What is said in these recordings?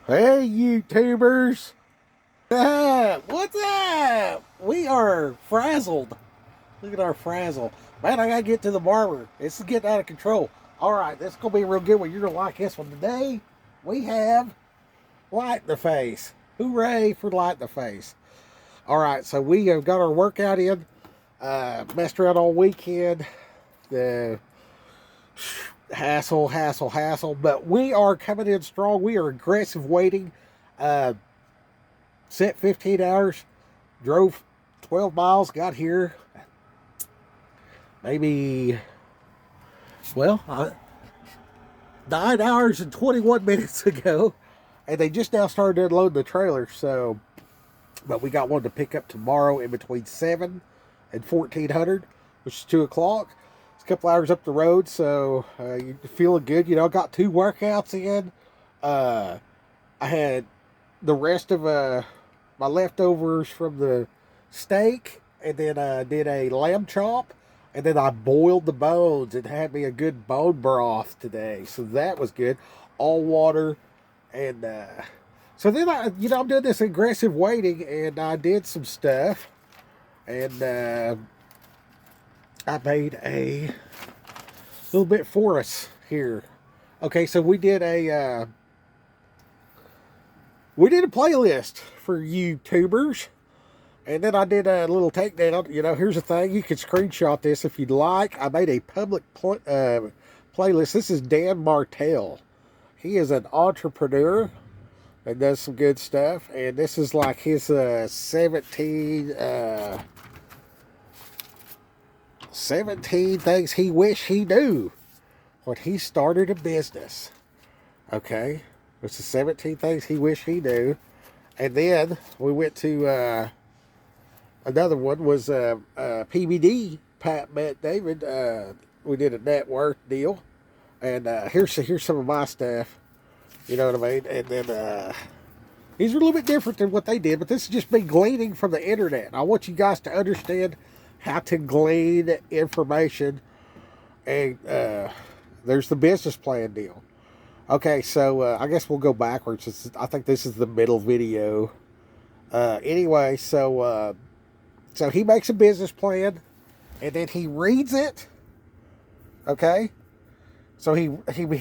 Hey, YouTubers! What's up? We are frazzled. Look at our frazzle. Man, I gotta get to the barber. This is getting out of control. Alright, this is gonna be a real good one. You're gonna like this one. Today, we have Light in the Face. Hooray for Light in the Face. Alright, so we have got our workout in. Messed around all weekend. The hassle. But we are coming in strong. We are aggressive weighting. Uh, Set 15 hours, drove 12 miles, got here maybe, well, 9 hours and 21 minutes ago. And they just now started unloading the trailer. So, but we got one to pick up tomorrow in between 7 and 1400, which is 2 o'clock. It's a couple hours up the road. So, you're feeling good. You know, got 2 workouts in. I had the rest of my leftovers from the steak, and then did a lamb chop, and then I boiled the bones and had me a good bone broth today. So that was good. All water, and so then I'm doing this aggressive weighting, and I did some stuff, and I made a little bit for us here. Okay, so we did a playlist for YouTubers. And then I did a little takedown. You know, here's the thing. You can screenshot this if you'd like. I made a public playlist. This is Dan Martell. He is an entrepreneur that does some good stuff. And this is like his 17 things he wish he knew when he started a business. Okay? It's the 17 things he wish he knew. And then we went to another one was PBD. Pat met David. We did a net worth deal. And here's some of my stuff. You know what I mean? And then these are a little bit different than what they did, but this is just me gleaning from the internet. I want you guys to understand how to glean information. And there's the business plan deal. Okay, so I guess we'll go backwards. I think this is the middle video. Anyway, so he makes a business plan, and then he reads it. Okay, so he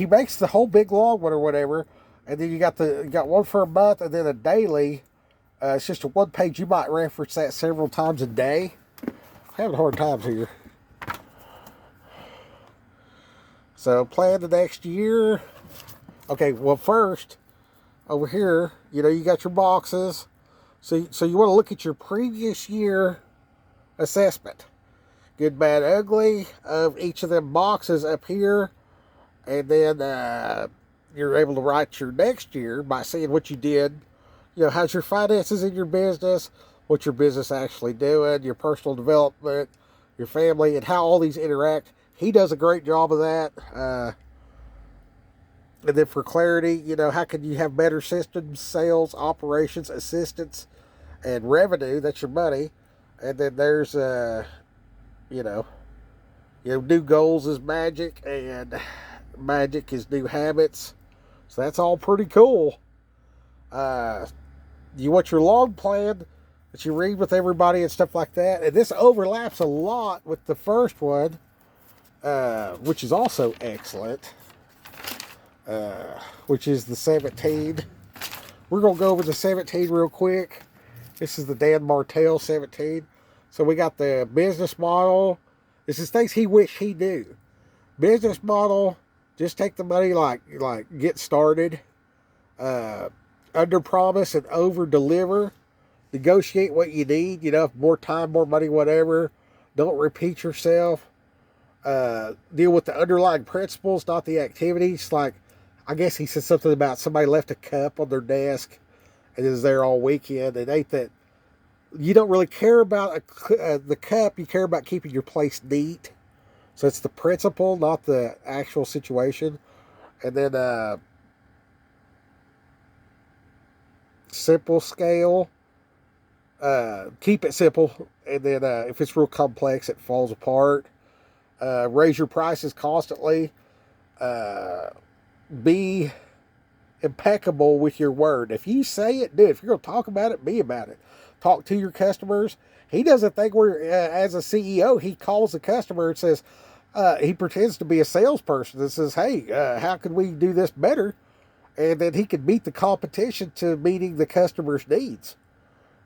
makes the whole big long one or whatever, and then you got one for a month, and then a daily. It's just a one page. You might reference that several times a day. I'm having hard times here. So plan the next year. Okay, well, first, over here, you know, you got your boxes. So you want to look at your previous year assessment. Good, bad, ugly of each of them boxes up here. And then you're able to write your next year by seeing what you did. You know, how's your finances in your business, what's your business actually doing, your personal development, your family, and how all these interact. He does a great job of that. And then for clarity, you know, how can you have better systems, sales, operations, assistance, and revenue? That's your money. And then there's, you know, new goals is magic, and magic is new habits. So that's all pretty cool. You want your long plan that you read with everybody and stuff like that. And this overlaps a lot with the first one, which is also excellent. Which is the 17. We're going to go over the 17 real quick. This is the Dan Martell 17. So we got the business model. This is things he wish he knew. Business model, just take the money, like get started. Under promise and over deliver. Negotiate what you need, you know, more time, more money, whatever. Don't repeat yourself. Deal with the underlying principles, not the activities. Like, I guess he said something about somebody left a cup on their desk and is there all weekend. It ain't that. You don't really care about the cup. You care about keeping your place neat. So it's the principle, not the actual situation. And then simple scale. Keep it simple. And then if it's real complex, it falls apart. Raise your prices constantly. Be impeccable with your word. If you say it, do it. If you're going to talk about it, be about it. Talk to your customers. He doesn't think we're, as a CEO, he calls the customer and says, he pretends to be a salesperson and says, hey, how can we do this better? And then he can meet the competition to meeting the customer's needs.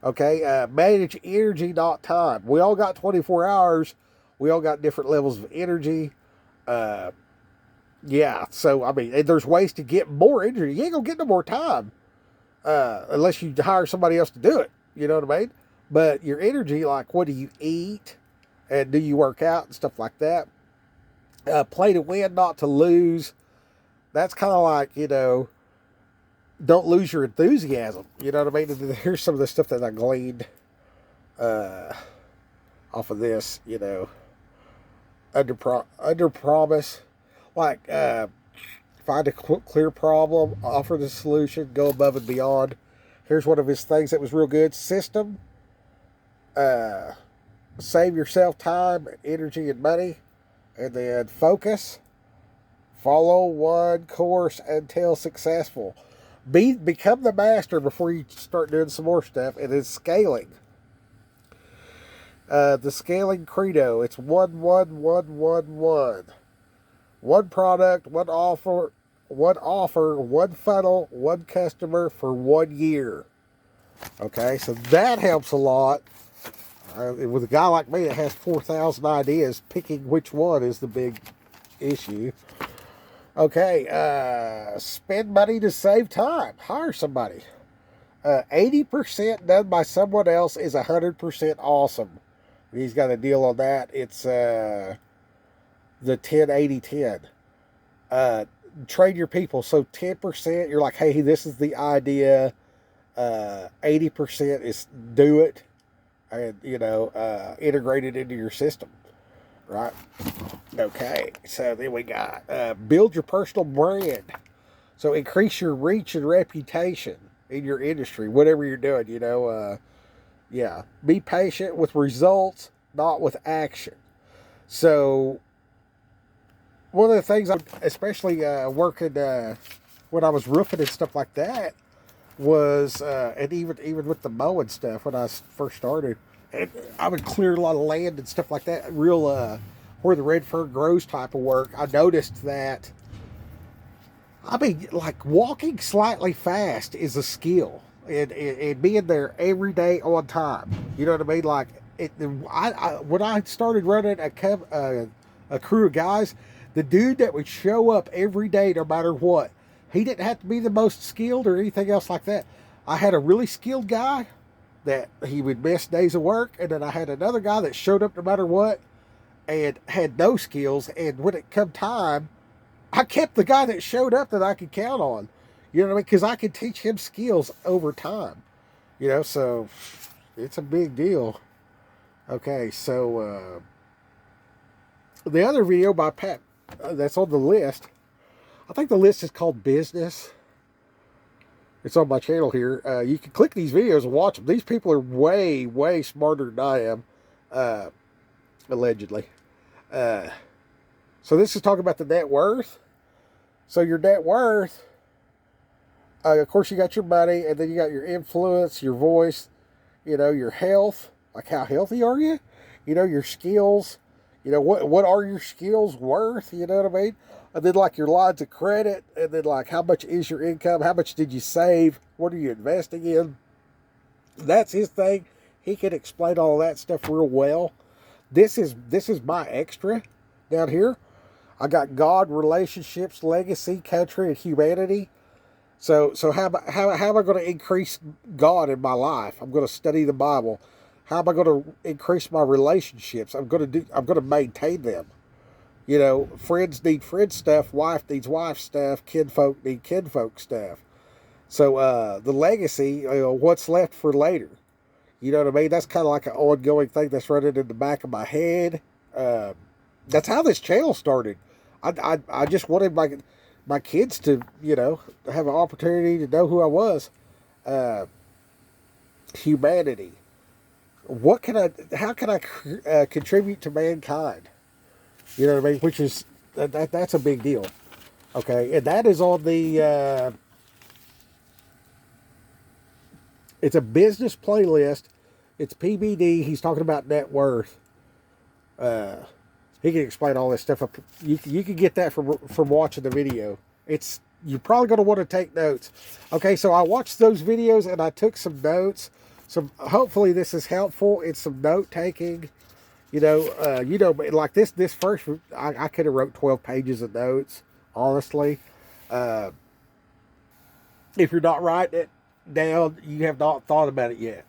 Okay, manage energy, not time. We all got 24 hours. We all got different levels of energy. Yeah, so, I mean, there's ways to get more energy. You ain't going to get no more time unless you hire somebody else to do it. You know what I mean? But your energy, like, what do you eat? And do you work out and stuff like that? Play to win, not to lose. That's kind of like, don't lose your enthusiasm. You know what I mean? Here's some of the stuff that I gleaned off of this, under promise. Like, find a clear problem, offer the solution, go above and beyond. Here's one of his things that was real good. System. Save yourself time, energy, and money. And then focus. Follow one course until successful. Become the master before you start doing some more stuff. And then scaling. The scaling credo. It's 1, 1, 1, 1, 1. One product, one offer, one funnel, one customer for 1 year. Okay, so that helps a lot. With a guy like me that has 4,000 ideas, picking which one is the big issue. Okay, spend money to save time. Hire somebody. 80% done by someone else is 100% awesome. He's got a deal on that. It's the 10-80-10. Train your people. So 10%, you're like, hey, this is the idea. 80% is do it. And, integrate it into your system. Right? Okay. So then we got build your personal brand. So increase your reach and reputation in your industry, whatever you're doing, yeah. Be patient with results, not with action. So one of the things I'm especially working when I was roofing and stuff like that was, and even with the mowing stuff when I first started, and I would clear a lot of land and stuff like that, real where the red fern grows type of work. I noticed that, like walking slightly fast is a skill, and being there every day on time. You know what I mean? Like when I started running a crew of guys, the dude that would show up every day no matter what, he didn't have to be the most skilled or anything else like that. I had a really skilled guy that he would miss days of work, and then I had another guy that showed up no matter what and had no skills, and when it come time, I kept the guy that showed up that I could count on. You know what I mean? Because I could teach him skills over time. So it's a big deal. Okay, so the other video by Pat that's on the list, I think the list is called Business. It's on my channel here. You can click these videos and watch them. These people are way, way smarter than I am, allegedly. So this is talking about the net worth. So your net worth, of course, you got your money, and then you got your influence, your voice, your health. Like, how healthy are you? Your skills. What are your skills worth? You know what I mean? And then, like, your lines of credit, and then, like, how much is your income? How much did you save? What are you investing in? That's his thing. He can explain all that stuff real well. This is my extra down here. I got God, relationships, legacy, country, and humanity. So how am I going to increase God in my life? I'm going to study the Bible. How am I going to increase my relationships? I'm going to maintain them. Friends need friend stuff, wife needs wife stuff, kinfolk need kinfolk stuff. So the legacy, what's left for later. You know what I mean? That's kind of like an ongoing thing that's running in the back of my head. That's how this channel started. I just wanted my kids to, have an opportunity to know who I was. Humanity. How can I contribute to mankind? You know what I mean? Which is, that's a big deal. Okay. And that is on the It's a business playlist. It's PBD. He's talking about net worth. He can explain all this stuff. You can get that from watching the video. You're probably going to want to take notes. Okay, so I watched those videos and I took some notes. So hopefully this is helpful. It's some note taking. Like this first, I could have wrote 12 pages of notes, honestly. If you're not writing it down, you have not thought about it yet.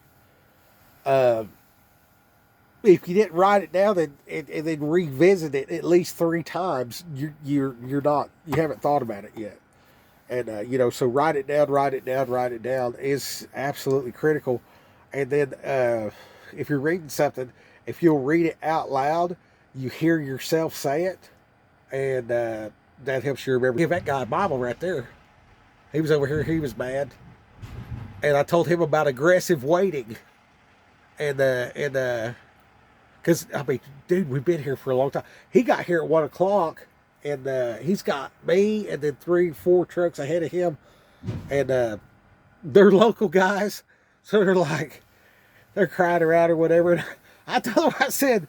If you didn't write it down and then revisit it at least 3 times, you haven't thought about it yet. And so write it down is absolutely critical. And then if you're reading something, if you'll read it out loud, you hear yourself say it, and that helps you remember. Give that guy a Bible right there. He was over here. He was mad, and I told him about aggressive waiting, and because I mean, dude, we've been here for a long time. He got here at 1 o'clock, and he's got me and then 3-4 trucks ahead of him, and they're local guys, so they're crying around or whatever. And I told him,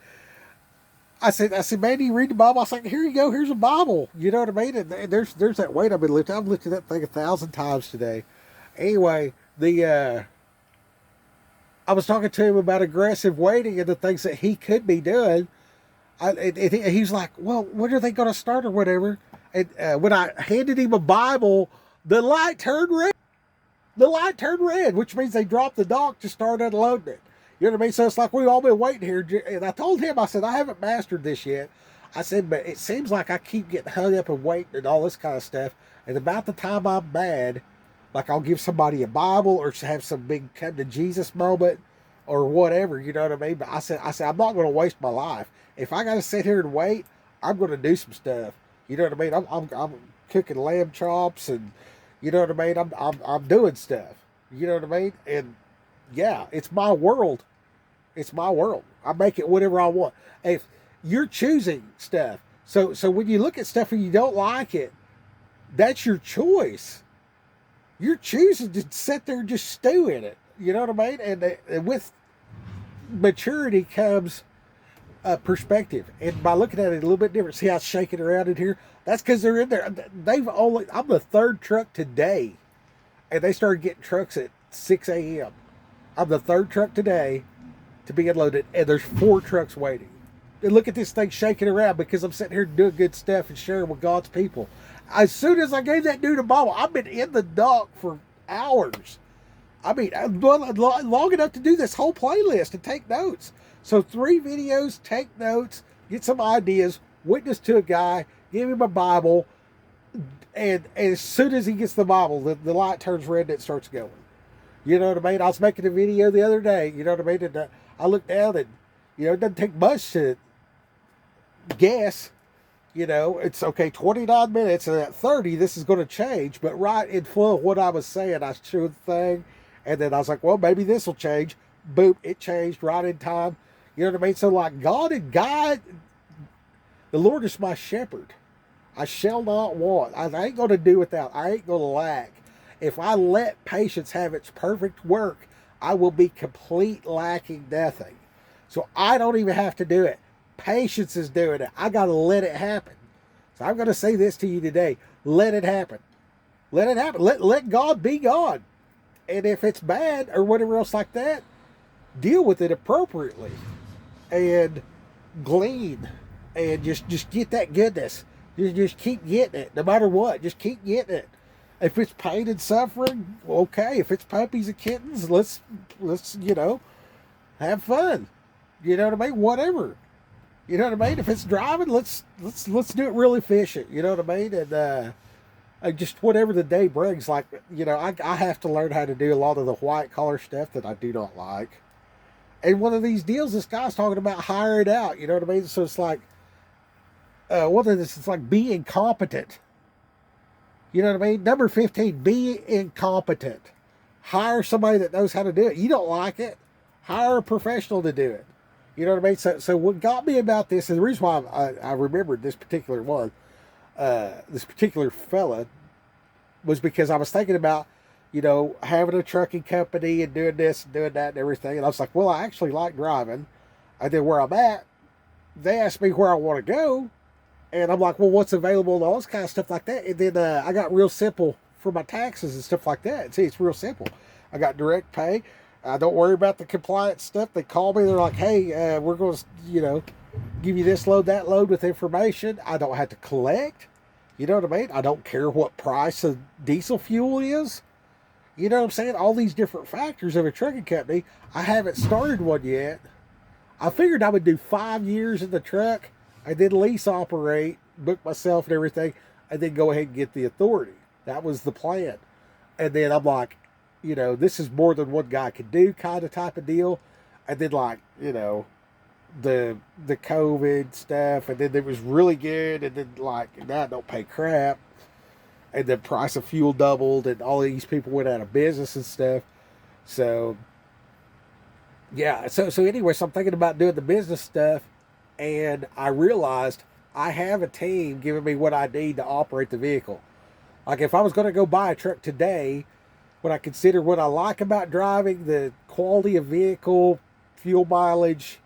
I said, man, do you read the Bible? I was like, here you go, here's a Bible. You know what I mean? And there's that weight I've been lifting. I've lifted that thing 1,000 times today. Anyway, I was talking to him about aggressive waiting and the things that he could be doing. He's like, well, when are they going to start or whatever? And when I handed him a Bible, the light turned red. The light turned red, which means they dropped the dock to start unloading it. You know what I mean? So it's like we've all been waiting here. And I told him, I said, I haven't mastered this yet. I said, but it seems like I keep getting hung up and waiting and all this kind of stuff. And about the time I'm mad, like I'll give somebody a Bible or have some big come to Jesus moment or whatever, you know what I mean? But I said, I'm not going to waste my life. If I got to sit here and wait, I'm going to do some stuff. You know what I mean? I'm cooking lamb chops and, you know what I mean? I'm doing stuff. You know what I mean? And yeah, it's my world. It's my world. I make it whatever I want. If you're choosing stuff, so when you look at stuff and you don't like it, that's your choice. You're choosing to sit there and just stew in it. You know what I mean? And with maturity comes perspective. And by looking at it a little bit different, see how it's shaking around in here? That's because they're in there. I'm the 3rd truck today. And they started getting trucks at 6 a.m. I'm the 3rd truck today to be unloaded, and there's 4 trucks waiting. And look at this thing shaking around because I'm sitting here doing good stuff and sharing with God's people. As soon as I gave that dude a Bible, I've been in the dock for hours. I mean, long enough to do this whole playlist and take notes. So 3 videos, take notes, get some ideas, witness to a guy, give him a Bible, and as soon as he gets the Bible, the light turns red and it starts going. You know what I mean? I was making a video the other day, you know what I mean? And I looked down and, it doesn't take much to guess. It's okay, 29 minutes, and at 30, this is going to change. But right in flow of what I was saying, I showed the thing, and then I was like, well, maybe this will change. Boom, it changed right in time. You know what I mean? So like God, the Lord is my shepherd. I shall not want. I ain't going to do without. I ain't going to lack. If I let patience have its perfect work, I will be complete lacking nothing. So I don't even have to do it. Patience is doing it. I got to let it happen. So I'm going to say this to you today. Let it happen. Let it happen. Let God be God. And if it's bad or whatever else like that, deal with it appropriately. And glean. And just get that goodness. Just keep getting it. No matter what. Just keep getting it. If it's pain and suffering, okay. If it's puppies and kittens, let's have fun. You know what I mean? Whatever. You know what I mean? If it's driving, let's do it really efficient. You know what I mean? And just whatever the day brings. Like, I have to learn how to do a lot of the white collar stuff that I do not like. And one of these deals, this guy's talking about hire it out. You know what I mean? So it's like, one of this, it's like be incompetent. You know what I mean? Number 15, be incompetent. Hire somebody that knows how to do it. You don't like it, hire a professional to do it. You know what I mean? So what got me about this, and the reason why I remembered this particular one, this particular fella, was because I was thinking about having a trucking company and doing this and doing that and everything. And I was like, well, I actually like driving. And then where I'm at, they asked me where I want to go. And I'm like, well, what's available and all this kind of stuff like that. And then I got real simple for my taxes and stuff like that. See, it's real simple. I got direct pay. I don't worry about the compliance stuff. They call me. They're like, hey, we're going to, give you this load, that load with information. I don't have to collect. You know what I mean? I don't care what price of diesel fuel is. You know what I'm saying? All these different factors of a trucking company. I haven't started one yet. I figured I would do 5 years in the truck. I did lease operate, book myself and everything, and then go ahead and get the authority. That was the plan. And then I'm like, this is more than one guy could do kind of type of deal. And then the COVID stuff, and then it was really good, and then now I don't pay crap. And the price of fuel doubled, and all these people went out of business and stuff. So yeah, so anyway, so I'm thinking about doing the business stuff, and I realized I have a team giving me what I need to operate the vehicle. Like if I was going to go buy a truck today, when I consider what I like about driving, the quality of vehicle, fuel mileage,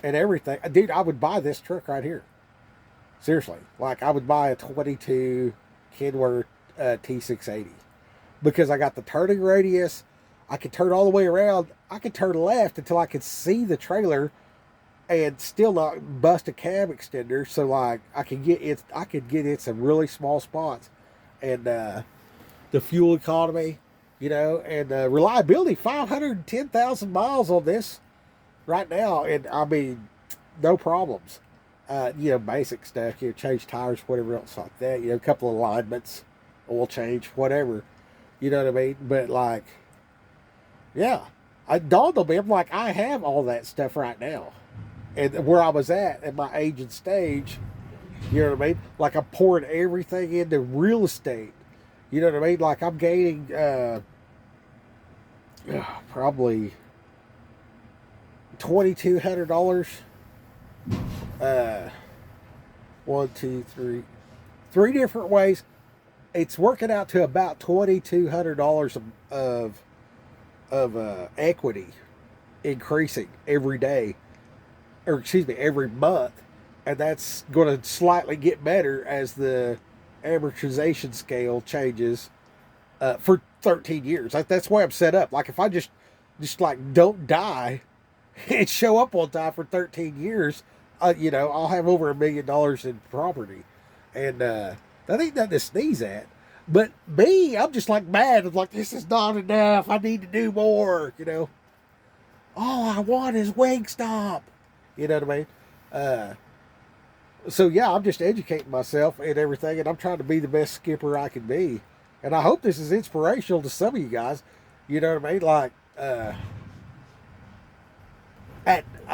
and everything, dude, I would buy this truck right here. Seriously, like I would buy a 22 Kenworth T680 because I got the turning radius. I could turn all the way around. I could turn left until I could see the trailer and still not bust a cab extender. So like I could get in some really small spots. And the fuel economy, and reliability, 510,000 miles on this right now. And I mean, no problems. Basic stuff, change tires, whatever else like that, a couple of alignments, oil change, whatever, you know what I mean? But like, yeah, I dawned on me, I'm like, I have all that stuff right now. And where I was at my age and stage, you know what I mean? Like I'm pouring everything into real estate. You know what I mean? Like I'm gaining probably $2,200. One, two, three different ways. It's working out to about $2,200 of equity increasing every day, or excuse me, every month. And that's going to slightly get better as the amortization scale changes for 13 years. That's why I'm set up. Like if I just like don't die and show up on time for 13 years, I'll have over $1 million in property. And I think nothing to sneeze at. But me, I'm just like mad. I'm like, this is not enough. I need to do more, All I want is Wingstop. You know what I mean? So yeah, I'm just educating myself and everything, and I'm trying to be the best skipper I can be. And I hope this is inspirational to some of you guys. You know what I mean? Like,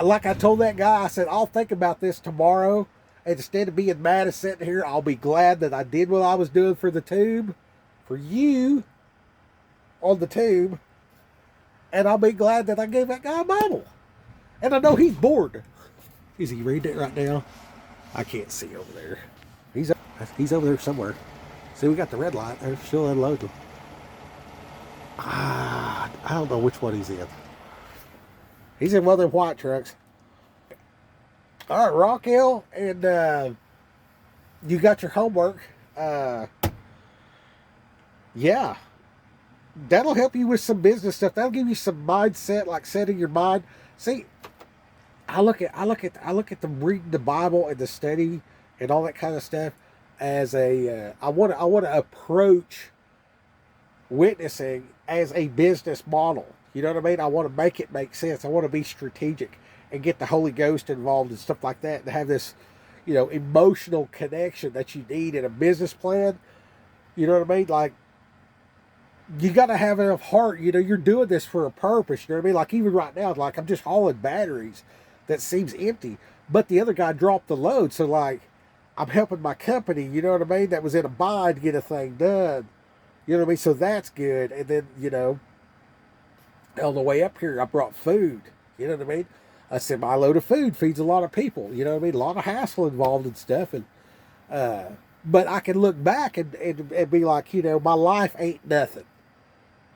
like I told that guy, I said, I'll think about this tomorrow. And instead of being mad and sitting here, I'll be glad that I did what I was doing for the tube, for you on the tube. And I'll be glad that I gave that guy a Bible. And I know he's bored. Is he reading it right now? I can't see over there. He's over there somewhere. See, we got the red light. They're still unloading. I don't know which one he's in. He's in one of them white trucks. All right, Rockhill, and you got your homework. Yeah, that'll help you with some business stuff. That'll give you some mindset, like setting your mind. See, I look at the reading the Bible and the study and all that kind of stuff as I want to approach witnessing as a business model. You know what I mean? I want to make it make sense. I want to be strategic and get the Holy Ghost involved and stuff like that, and have this, emotional connection that you need in a business plan. You know what I mean? Like, you got to have enough heart. You're doing this for a purpose. You know what I mean? Like, even right now, like, I'm just hauling batteries that seems empty, but the other guy dropped the load. So, like, I'm helping my company, you know what I mean, that was in a bind, get a thing done. You know what I mean? So that's good. And then, on the way up here, I brought food. You know what I mean? A semi-load of food feeds a lot of people. You know what I mean? A lot of hassle involved and stuff. And but I can look back and be like, my life ain't nothing.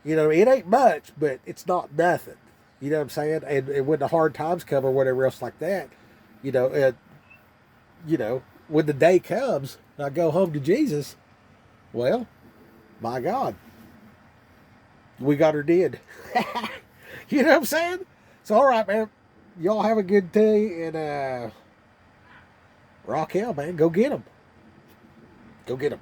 You know, it ain't much, but it's not nothing. You know what I'm saying? And when the hard times come or whatever else like that, you know, you know, when the day comes, and I go home to Jesus. Well, my God, we got her did. You know what I'm saying? So, all right, man. Y'all have a good day, and rock out, man. Go get them. Go get them.